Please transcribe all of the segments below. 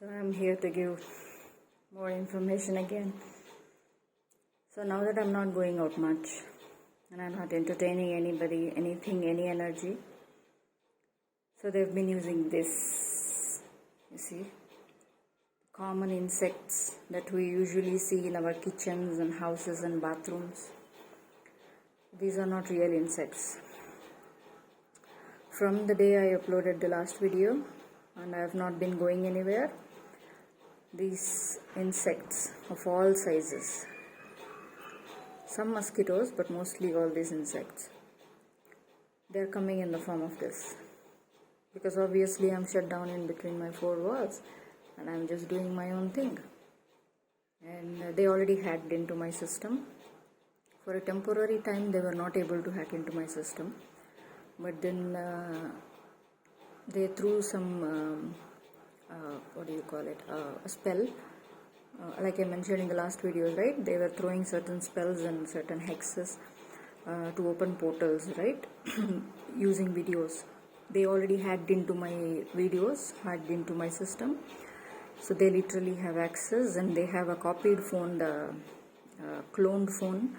So I'm here to give more information again. So now that I'm not going out much and I'm not entertaining anybody, anything, any energy, so they've been using this, you see, common insects that we usually see in our kitchens and houses and bathrooms. These are not real insects. From the day I uploaded the last video and I have not been going anywhere, these insects of all sizes, some mosquitoes, but mostly all these insects, they're coming in the form of this. Because obviously I'm shut down in between my four walls and I'm just doing my own thing. And they already hacked into my system. For a temporary time they were not able to hack into my system. But then they threw some, a spell. Like I mentioned in the last videos, right? They were throwing certain spells and certain hexes to open portals, right? Using videos. They already hacked into my videos, hacked into my system. So they literally have access, and they have a copied phone, the cloned phone.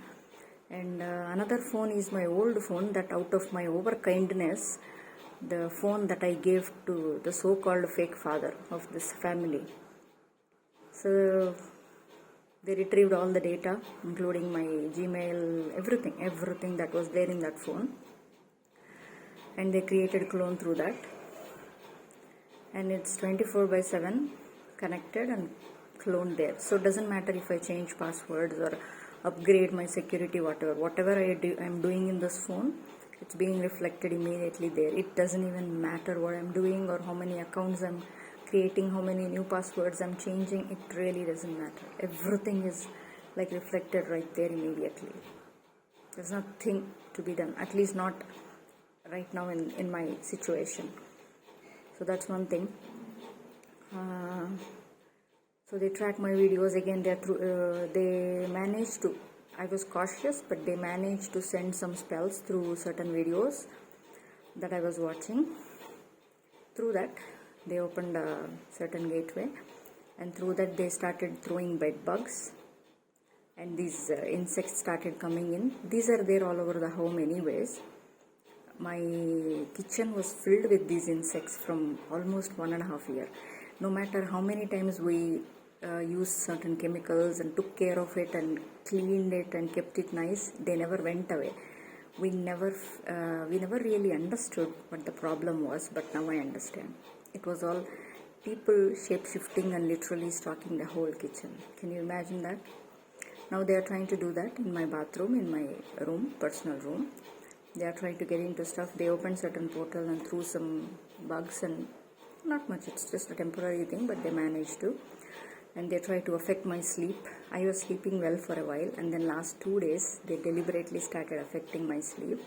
And another phone is my old phone that, out of my over kindness, the phone that I gave to the so-called fake father of this family. So they retrieved all the data, including my Gmail, everything that was there in that phone, and they created a clone through that, and it's 24/7 connected and cloned there. So it doesn't matter if I change passwords or upgrade my security, whatever I'm doing in this phone, it's being reflected immediately there. It doesn't even matter what I'm doing or how many accounts I'm creating, how many new passwords I'm changing. It really doesn't matter. Everything is like reflected right there immediately. There's nothing to be done, at least not right now in my situation. So that's one thing. So they track my videos again. They managed to, I was cautious, but they managed to send some spells through certain videos that I was watching. Through that, they opened a certain gateway, and through that they started throwing bed bugs, and these insects started coming in. These are there all over the home anyways. My kitchen was filled with these insects from almost 1.5 years. No matter how many times we used certain chemicals and took care of it and cleaned it and kept it nice, they never went away. We never really understood what the problem was, but now I understand. It was all people shape-shifting and literally stalking the whole kitchen. Can you imagine that? Now they are trying to do that in my bathroom, in my room, personal room. They are trying to get into stuff. They opened certain portal and threw some bugs, and not much, it's just a temporary thing, but they managed to. And they try to affect my sleep. I was sleeping well for a while, and then last 2 days they deliberately started affecting my sleep.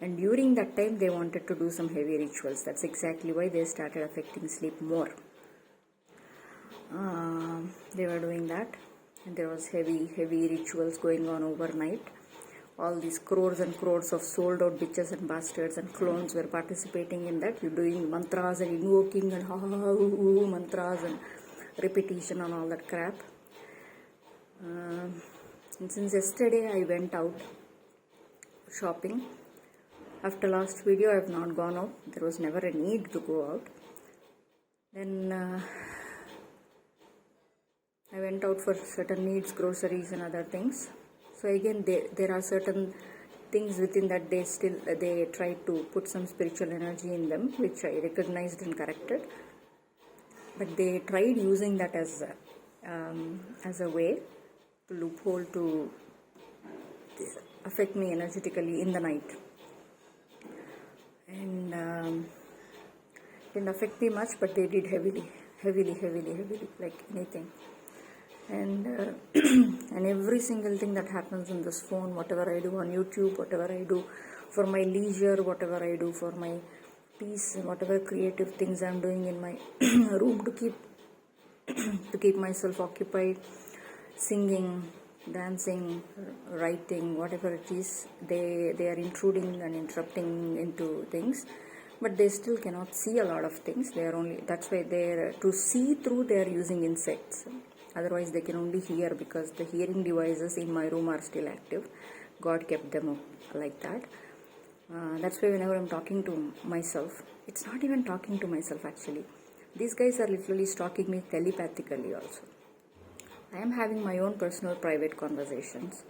And during that time they wanted to do some heavy rituals. That's exactly why they started affecting sleep more. They were doing that, and there was heavy rituals going on overnight. All these crores and crores of sold out bitches and bastards and clones were participating in that. You're doing mantras and invoking and mantras and repetition and all that crap. And since yesterday I went out shopping. After last video I have not gone out. There was never a need to go out. Then I went out for certain needs, groceries and other things. So again there are certain things within that they tried to put some spiritual energy in them, which I recognized and corrected. But they tried using that as a way to loophole to affect me energetically in the night. And didn't affect me much, but they did heavily, like anything. And and every single thing that happens on this phone, whatever I do on YouTube, whatever I do for my leisure, whatever I do for my peace, whatever creative things I'm doing in my room to keep myself occupied, singing, dancing, writing, whatever it is, they are intruding and interrupting into things. but they still cannot see a lot of things. They are only, that's why they're, to see through, they are using insects. Otherwise they can only hear, because the hearing devices in my room are still active. God kept them up like that. That's why whenever I'm talking to myself, it's not even talking to myself actually, these guys are literally stalking me telepathically also. I am having my own personal private conversations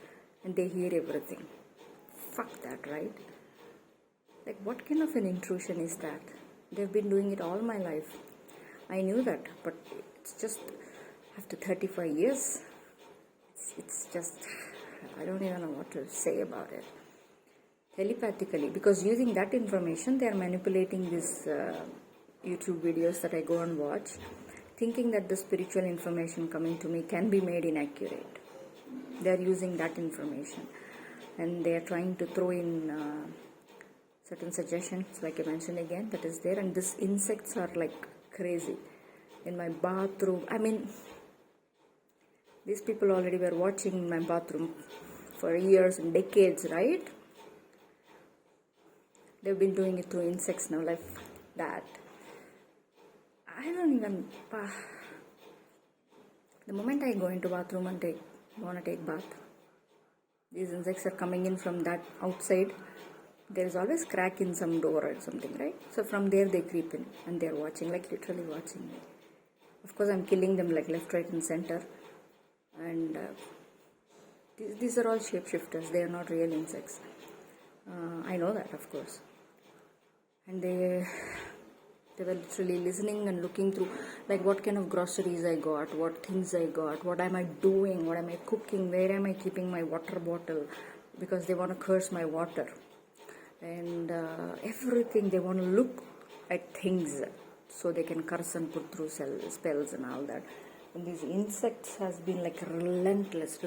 and they hear everything. Fuck that, right? Like, what kind of an intrusion is that? They've been doing it all my life. I knew that, but it's just after 35 years, it's just, I don't even know what to say about it. Telepathically, because using that information, they are manipulating these YouTube videos that I go and watch, thinking that the spiritual information coming to me can be made inaccurate. They are using that information and they are trying to throw in certain suggestions, like I mentioned again, that is there. And these insects are like crazy in my bathroom. I mean, these people already were watching my bathroom for years and decades, right? They've been doing it through insects now, like that. I don't even... The moment I go into bathroom and want to take bath, these insects are coming in from that outside. There is always crack in some door or something, right? So from there they creep in and they're watching, like literally watching me. Of course I'm killing them like left, right and center. And these are all shapeshifters. They are not real insects. I know that, of course. And they were literally listening and looking through, like, what kind of groceries I got, what things I got, what am I doing, what am I cooking, where am I keeping my water bottle, because they want to curse my water. And everything, they want to look at things so they can curse and put through spells and all that. And these insects has been like relentless.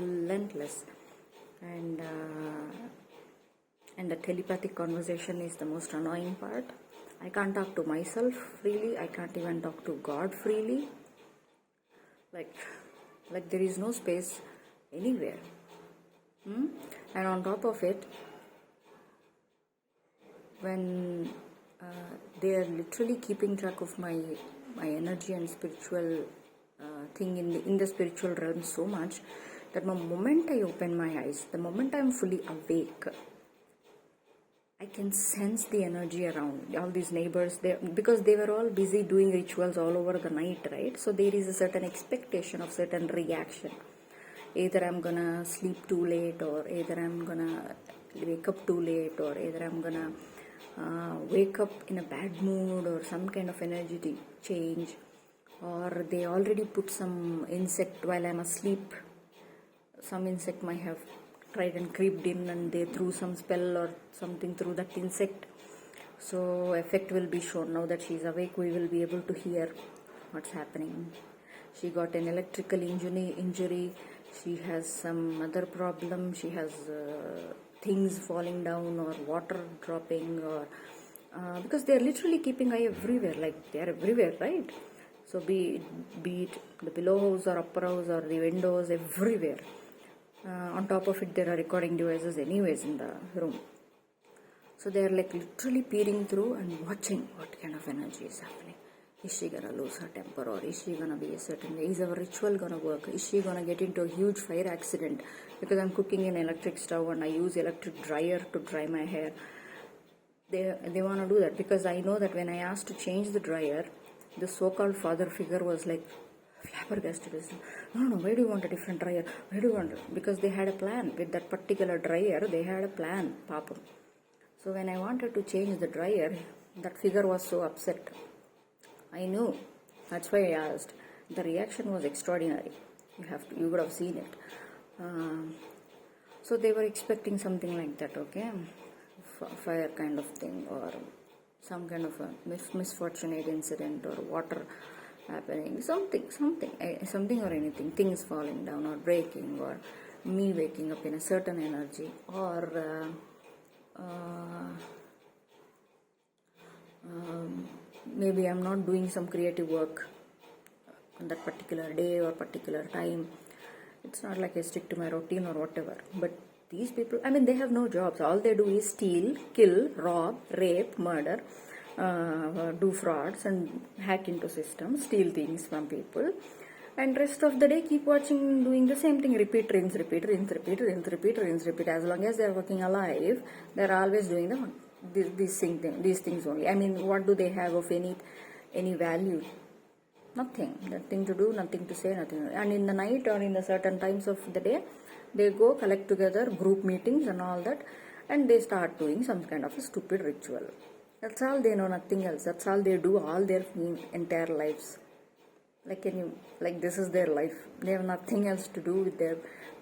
And the telepathic conversation is the most annoying part. I can't talk to myself freely. I can't even talk to God freely. Like there is no space anywhere. And on top of it, when they are literally keeping track of my energy and spiritual thing in the spiritual realm so much that the moment I open my eyes, the moment I'm fully awake, I can sense the energy around all these neighbors there, because they were all busy doing rituals all over the night, right? So there is a certain expectation of certain reaction. Either I'm gonna sleep too late, or either I'm gonna wake up too late, or either I'm gonna wake up in a bad mood, or some kind of energy change, or they already put some insect while I'm asleep. Some insect might have tried and creeped in and they threw some spell or something through that insect. So effect will be shown. Now that she's awake, we will be able to hear what's happening. She got an electrical injury. She has some other problem. She has things falling down or water dropping, or because they are literally keeping eye everywhere. Like they are everywhere, right? So be it the below house or upper house or the windows, everywhere. On top of it, there are recording devices anyways in the room. So they are like literally peering through and watching what kind of energy is happening. Is she gonna lose her temper, or is she gonna be a certain way? Is our ritual gonna work? Is she gonna get into a huge fire accident because I'm cooking in electric stove and I use electric dryer to dry my hair? They want to do that, because I know that when I asked to change the dryer, the so-called father figure was like flabbergasted. No, why do you want a different dryer? Why do you want it? Because they had a plan with that particular dryer. They had a plan, Papa. So when I wanted to change the dryer, that figure was so upset. I knew. That's why I asked. The reaction was extraordinary. You would have seen it. So they were expecting something like that, okay? Fire kind of thing, or some kind of a misfortunate incident, or water happening, something or anything, things falling down or breaking, or me waking up in a certain energy, or maybe I'm not doing some creative work on that particular day or particular time. It's not like I stick to my routine or whatever. But these people, I mean, they have no jobs. All they do is steal, kill, rob, rape, murder, do frauds and hack into systems, steal things from people, and rest of the day keep watching, doing the same thing, repeat, rinse, repeat, rinse, repeat, rinse, repeat, rinse, repeat. As long as they are working alive, they are always doing these things only. I mean, what do they have of any value? Nothing to do, nothing to say, nothing. And in the night or in the certain times of the day, they go collect together, group meetings and all that, and they start doing some kind of a stupid ritual. That's all they know, nothing else. That's all they do all their entire lives. Like this is their life. They have nothing else to do with their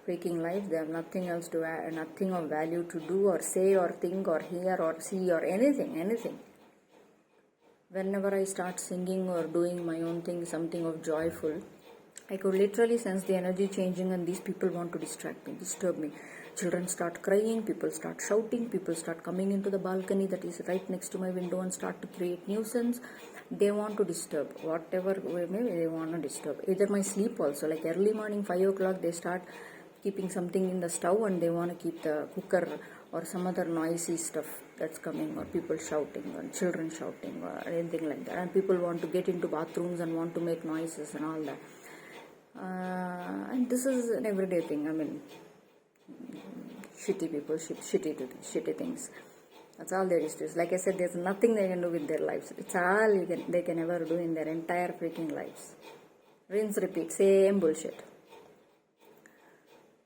waking life. They have nothing else to add, nothing of value to do or say or think or hear or see or anything. Whenever I start singing or doing my own thing, something of joyful, I could literally sense the energy changing, and these people want to distract me, disturb me. Children start crying, people start shouting, people start coming into the balcony that is right next to my window and start to create nuisance. They want to disturb, whatever way maybe they want to disturb. Either my sleep also, like early morning 5 o'clock, they start keeping something in the stove and they want to keep the cooker or some other noisy stuff that's coming, or people shouting or children shouting or anything like that. And people want to get into bathrooms and want to make noises and all that. And this is an everyday thing. I mean, shitty people, shitty things. That's all there is to it. Like I said, there's nothing they can do with their lives. It's all they can ever do in their entire freaking lives. Rinse, repeat, same bullshit.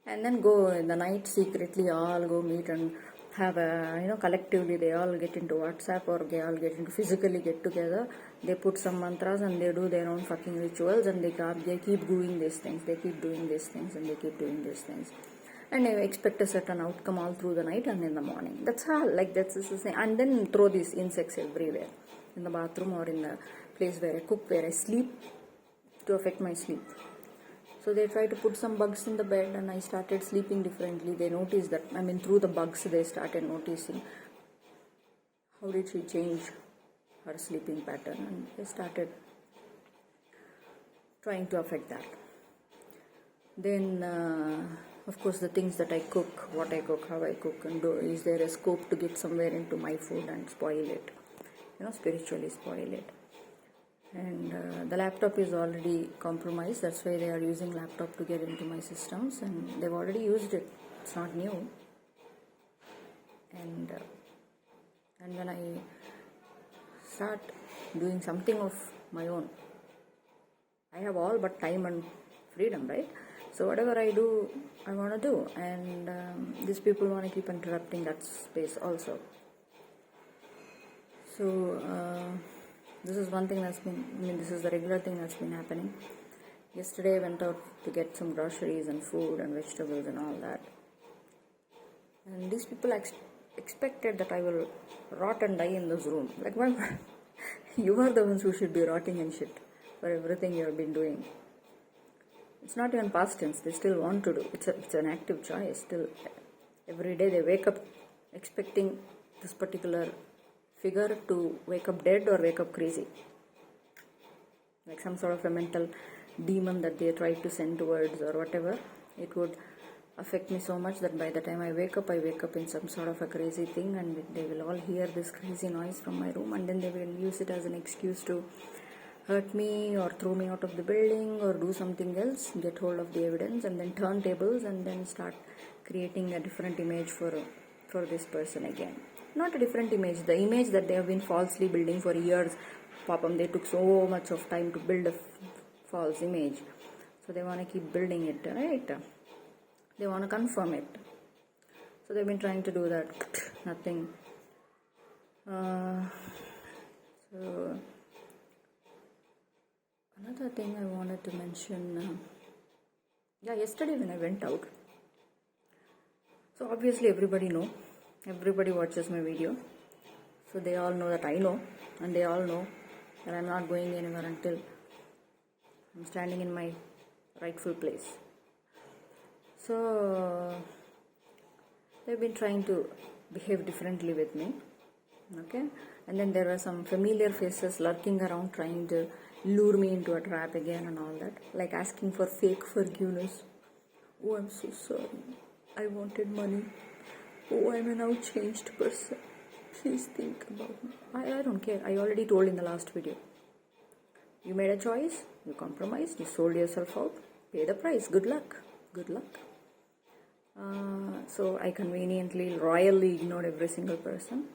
And then go in the night, secretly all go meet and have a, collectively they all get into WhatsApp or they all get into physically get together. They put some mantras and they do their own fucking rituals, and they keep doing these things. They keep doing these things and they keep doing these things. And I expect a certain outcome all through the night and in the morning. That's all. Like that's the same. And then throw these insects everywhere, in the bathroom or in the place where I cook, where I sleep, to affect my sleep. So they try to put some bugs in the bed, and I started sleeping differently. They noticed that, through the bugs they started noticing how did she change her sleeping pattern, and they started trying to affect that. Then of course the things that I cook, what I cook, how I cook, and is there a scope to get somewhere into my food and spoil it, spiritually spoil it. And the laptop is already compromised. That's why they are using laptop to get into my systems, and they've already used it. It's not new. And when I start doing something of my own, I have all but time and freedom, right? So whatever I do, I want to do, and these people want to keep interrupting that space also. So this is one thing that's been, this is the regular thing that's been happening. Yesterday I went out to get some groceries and food and vegetables and all that. And these people expected that I will rot and die in this room. Like, why? You are the ones who should be rotting and shit for everything you have been doing. It's not even past tense. They still want to do. It's an active choice. Still, every day they wake up expecting this particular figure to wake up dead or wake up crazy, like some sort of a mental demon that they try to send towards or whatever. It would affect me so much that by the time I wake up in some sort of a crazy thing, and they will all hear this crazy noise from my room, and then they will use it as an excuse to hurt me or throw me out of the building or do something else, get hold of the evidence, and then turn tables and then start creating a different image for this person again. Not a different image, the image that they have been falsely building for years. Papam, they took so much of time to build a false image. So they want to keep building it, right? They want to confirm it. So they've been trying to do that. Nothing. So another thing I wanted to mention. Yesterday when I went out. So obviously everybody watches my video, so they all know that I know, and they all know that I'm not going anywhere until I'm standing in my rightful place. So they've been trying to behave differently with me, okay? And then there were some familiar faces lurking around trying to lure me into a trap again and all that, like asking for fake forgiveness. Oh, I'm so sorry, I wanted money. Oh, I'm a now changed person. Please think about me. I don't care. I already told in the last video. You made a choice, you compromised, you sold yourself out, pay the price. Good luck. Good luck. So I conveniently, royally ignored every single person.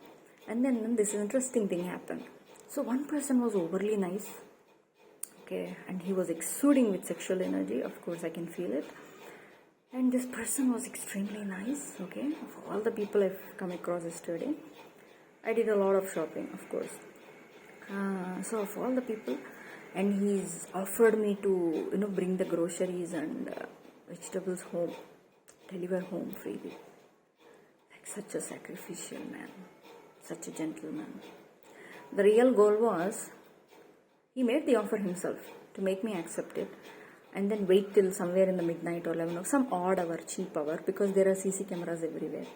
And then this interesting thing happened. So one person was overly nice. Okay, and he was exuding with sexual energy. Of course, I can feel it. And this person was extremely nice. Okay, of all the people I've come across yesterday, I did a lot of shopping, of course. So of all the people, and he's offered me to bring the groceries and vegetables home, deliver home freely. Like such a sacrificial man, such a gentleman. The real goal was, he made the offer himself to make me accept it, and then wait till somewhere in the midnight or 11 or some odd hour, cheap hour, because there are CC cameras everywhere.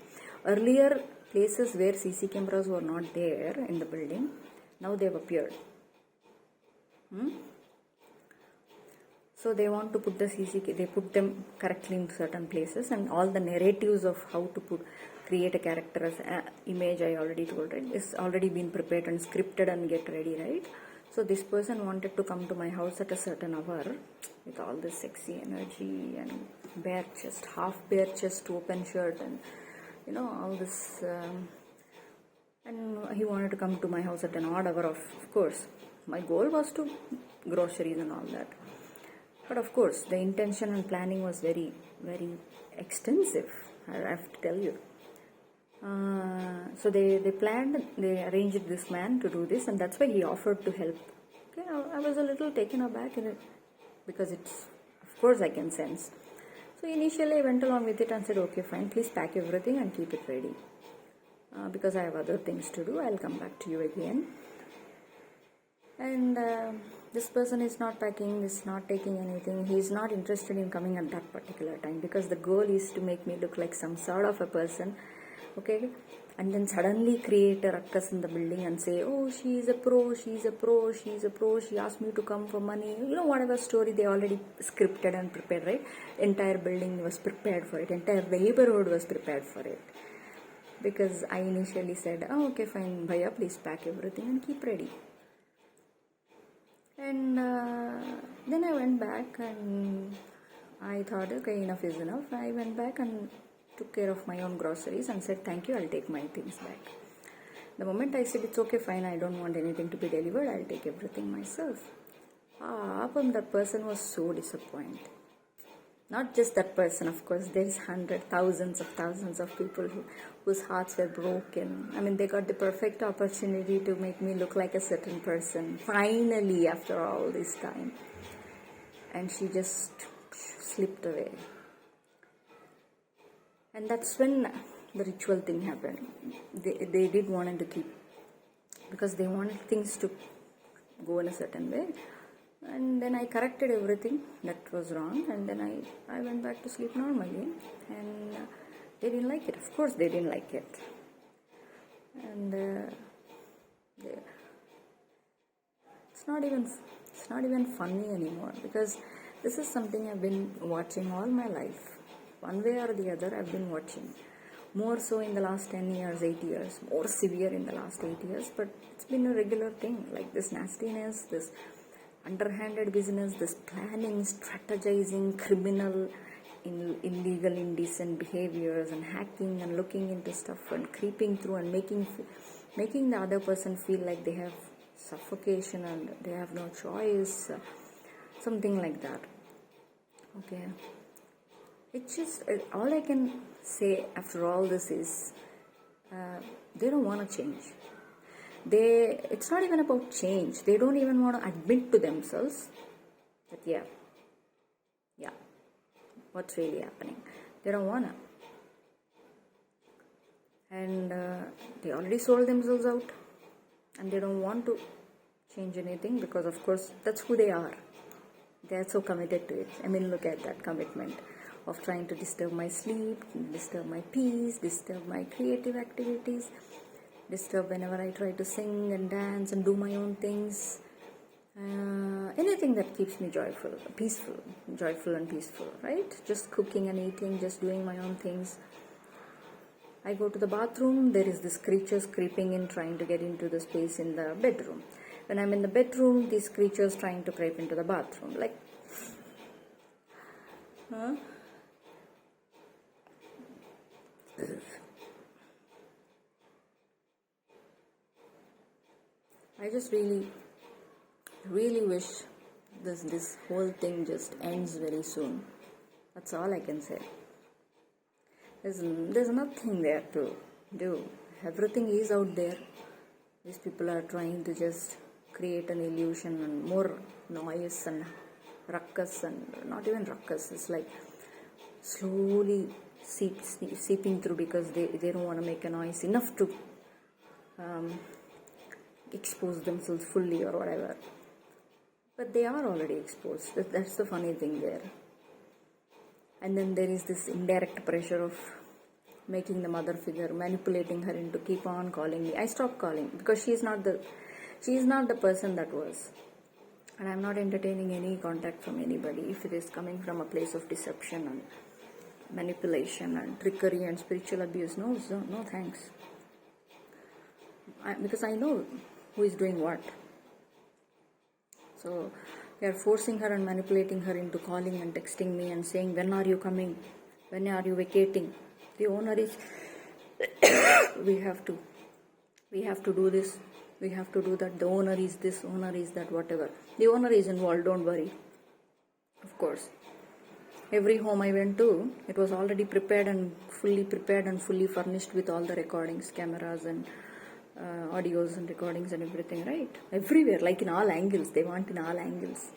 Earlier, places where CC cameras were not there in the building, now they've appeared. So they want to put the they put them correctly in certain places, and all the narratives of how to create a character as image, I already told, right, is already been prepared and scripted and get ready, right? So this person wanted to come to my house at a certain hour with all this sexy energy and bare chest, half bare chest, open shirt, and all this. And he wanted to come to my house at an odd hour. Of course, my goal was to groceries and all that. But of course, the intention and planning was very, very extensive, I have to tell you. So they planned, they arranged this man to do this, and that's why he offered to help. Okay, I was a little taken aback in it, because it's, of course, I can sense. So initially I went along with it and said, okay, fine, please pack everything and keep it ready. Because I have other things to do, I'll come back to you again. And this person is not packing, is not taking anything. He is not interested in coming at that particular time, because the goal is to make me look like some sort of a person, okay? And then suddenly create a ruckus in the building and say, oh, she is a pro, she's a pro, she's a pro, she asked me to come for money. Whatever story they already scripted and prepared, right? Entire building was prepared for it. Entire neighborhood was prepared for it. Because I initially said, oh, okay, fine, Bhaiya, please pack everything and keep ready. And then I went back and I thought, okay, enough is enough. I went back and took care of my own groceries and said, thank you, I'll take my things back. The moment I said, it's okay, fine, I don't want anything to be delivered, I'll take everything myself. That person was so disappointed. Not just that person, of course, there's hundreds, thousands of people whose hearts were broken. I mean, they got the perfect opportunity to make me look like a certain person, finally, after all this time. And she just slipped away. And that's when the ritual thing happened. They did wanted to keep, because they wanted things to go in a certain way. And then I corrected everything that was wrong, and then I went back to sleep normally. And they didn't like it. Of course, they didn't like it. And it's not even funny anymore, because this is something I've been watching all my life. One way or the other, I've been watching. More so in the last 10 years, 8 years. More severe in the last 8 years. But it's been a regular thing. Like this nastiness, this underhanded business, this planning, strategizing, criminal, illegal, indecent behaviors, and hacking and looking into stuff and creeping through and making the other person feel like they have suffocation and they have no choice, something like that. Okay, it's just all I can say after all this is they don't want to change. It's not even about change. They don't even want to admit to themselves that yeah, what's really happening. They don't want to. And they already sold themselves out, and they don't want to change anything, because of course that's who they are. They are so committed to it. I mean, look at that commitment of trying to disturb my sleep, disturb my peace, disturb my creative activities, disturb whenever I try to sing and dance and do my own things. Anything that keeps me joyful and peaceful, right? Just cooking and eating, just doing my own things. I go to the bathroom, there is this creatures creeping in, trying to get into the space in the bedroom. When I'm in the bedroom, these creatures trying to creep into the bathroom. Like, huh? I just really wish this whole thing just ends very soon. That's all I can say. There's nothing there to do. Everything is out there. These people are trying to just create an illusion and more noise and ruckus, and not even ruckus. It's like slowly seeping through because they don't want to make a noise enough to expose themselves fully or whatever. But they are already exposed. That's the funny thing there. And then there is this indirect pressure of making the mother figure, manipulating her into keep on calling me. I stopped calling because she's not the person that was. And I'm not entertaining any contact from anybody if it is coming from a place of deception and manipulation and trickery and spiritual abuse. No thanks. Because I know who is doing what. So they are forcing her and manipulating her into calling and texting me and saying, when are you coming? When are you vacating? The owner is, we have to do this, we have to do that. The owner is this, owner is that, whatever. The owner is involved, don't worry. Of course. Every home I went to, it was already prepared and fully furnished with all the recordings, cameras and audios and recordings and everything, right? Everywhere, like in all angles. They want in all angles.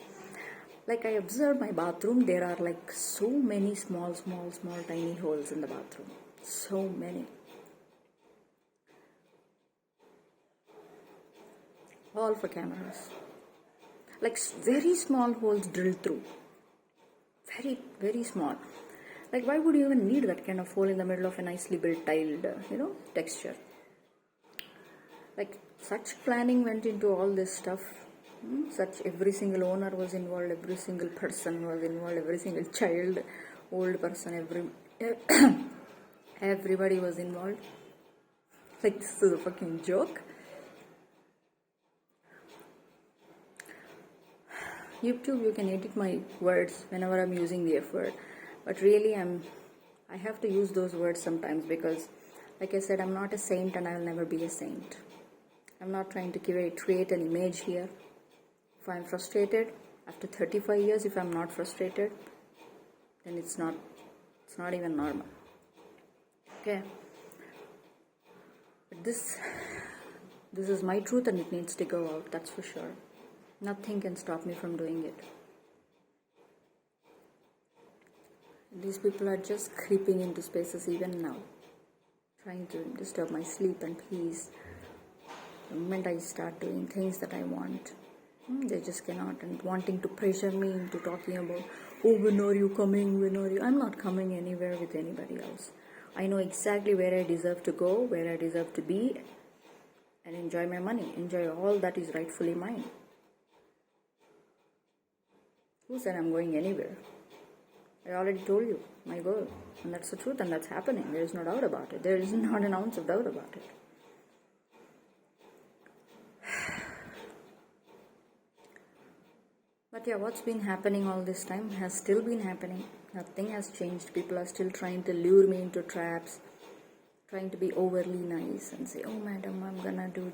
Like I observed my bathroom, there are like so many small tiny holes in the bathroom. So many. All for cameras. Like very small holes drilled through. Very, very small. Like why would you even need that kind of hole in the middle of a nicely built tiled, texture? Like such planning went into all this stuff. Such every single owner was involved, every single person was involved, every single child, old person, everybody was involved. Like this is a fucking joke. YouTube, you can edit my words whenever I'm using the F word, but really I have to use those words sometimes because, like I said, I'm not a saint and I'll never be a saint. I'm not trying to create an image here. If I'm frustrated after 35 years, if I'm not frustrated, then it's not even normal. Okay, but this is my truth and it needs to go out. That's for sure. Nothing can stop me from doing it. These people are just creeping into spaces even now, trying to disturb my sleep and peace. The moment I start doing things that I want, they just cannot, and wanting to pressure me into talking about, oh, when are you coming, when are you? I'm not coming anywhere with anybody else. I know exactly where I deserve to go, where I deserve to be, and enjoy my money, enjoy all that is rightfully mine. Who said I'm going anywhere? I already told you my goal, and that's the truth, and that's happening. There is no doubt about it. There is not an ounce of doubt about it. But yeah, what's been happening all this time has still been happening. Nothing has changed. People are still trying to lure me into traps, trying to be overly nice and say, oh madam, I'm gonna do